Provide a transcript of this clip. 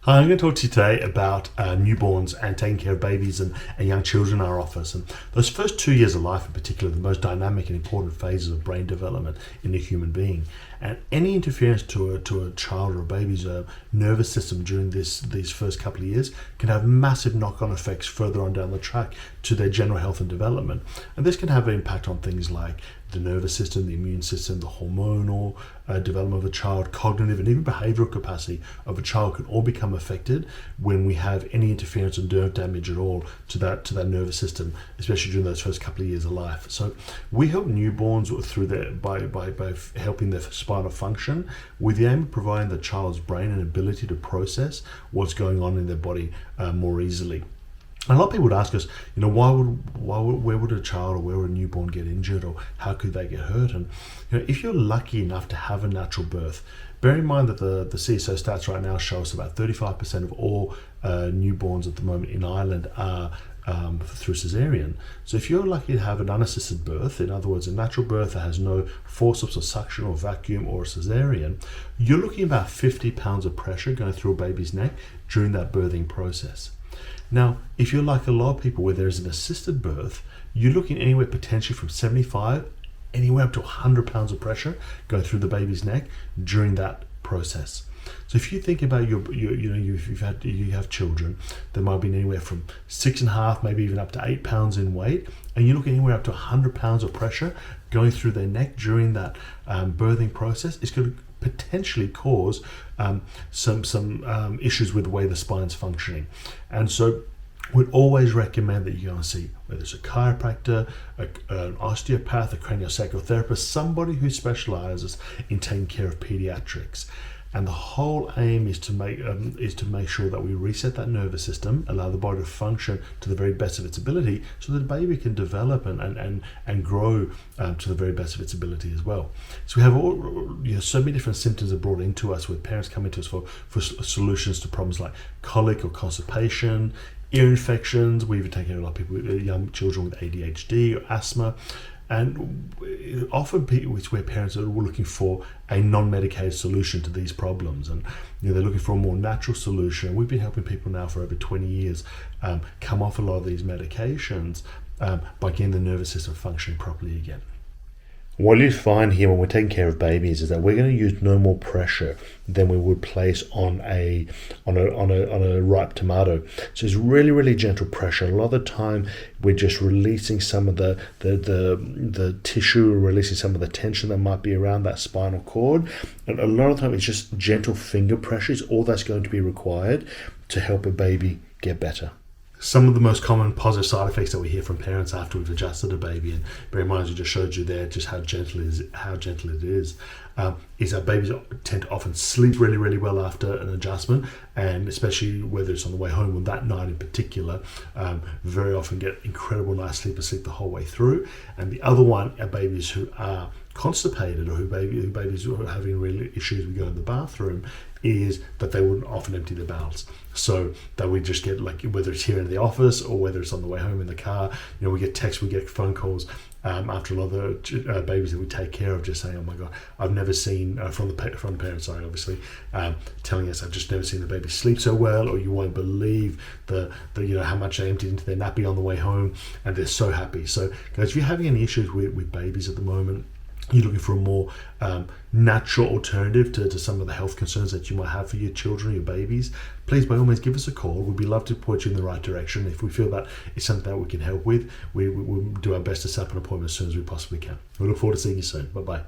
Hi, I'm going to talk to you today about newborns and taking care of babies and young children in our office. And those first 2 years of life in particular, the most dynamic and important phases of brain development in a human being. And any interference to a child or a baby's nervous system during these first couple of years can have massive knock-on effects further on down the track to their general health and development. And this can have an impact on things like the nervous system, the immune system, the hormonal development of a child, cognitive and even behavioral capacity of a child can all become affected when we have any interference and nerve damage at all to that nervous system, especially during those first couple of years of life. So we help newborns through by helping their spinal function with the aim of providing the child's brain an ability to process what's going on in their body more easily. And a lot of people would ask us, where would a child or where would a newborn get injured, or how could they get hurt? And if you're lucky enough to have a natural birth, bear in mind that the CSO stats right now show us about 35% of all newborns at the moment in Ireland are through cesarean. So if you're lucky to have an unassisted birth, in other words, a natural birth that has no forceps or suction or vacuum or a cesarean, you're looking at about 50 pounds of pressure going through a baby's neck during that birthing process. Now, if you're like a lot of people where there's an assisted birth, you're looking anywhere potentially from 75, anywhere up to 100 pounds of pressure going through the baby's neck during that process. So if you think about you have children, there might be anywhere from 6.5, maybe even up to 8 pounds in weight, and you're looking anywhere up to 100 pounds of pressure going through their neck during that birthing process. It's going to potentially cause some issues with the way the spine's functioning. And so we'd always recommend that you go and see whether it's a chiropractor, an osteopath, a craniosacral therapist, somebody who specializes in taking care of pediatrics. And the whole aim is to make sure that we reset that nervous system, allow the body to function to the very best of its ability, so that the baby can develop and grow to the very best of its ability as well. So we have so many different symptoms are brought into us, with parents coming to us for solutions to problems like colic or constipation, ear infections. We even take care of a lot of people, young children with ADHD or asthma. And often it's where parents are looking for a non-medicated solution to these problems, and they're looking for a more natural solution. We've been helping people now for over 20 years come off a lot of these medications by getting the nervous system functioning properly again. What you find here when we're taking care of babies is that we're going to use no more pressure than we would place on a ripe tomato. So it's really, really gentle pressure. A lot of the time we're just releasing some of the tissue, releasing some of the tension that might be around that spinal cord. And a lot of the time it's just gentle finger pressure is all that's going to be required to help a baby get better. Some of the most common positive side effects that we hear from parents after we've adjusted a baby, and bear in mind, as I just showed you there, just how gentle it is that babies tend to often sleep really, really well after an adjustment, and especially whether it's on the way home or that night in particular, very often get incredible night sleep the whole way through. And the other one are babies who are constipated, or who babies who are having really issues with going to the bathroom, is that they wouldn't often empty their bowels. So that we just get, like, whether it's here in the office or whether it's on the way home in the car, we get texts, we get phone calls after a lot of the babies that we take care of, just saying, oh my God, I've never seen, from the parents, sorry, obviously, telling us, I've just never seen the baby sleep so well, or you won't believe the how much they emptied into their nappy on the way home, and they're so happy. So guys, if you're having any issues with babies at the moment, you're looking for a more natural alternative to some of the health concerns that you might have for your children, your babies, please by all means give us a call. We'd love to point you in the right direction. If we feel that it's something that we can help with, we'll do our best to set up an appointment as soon as we possibly can. We look forward to seeing you soon. Bye-bye.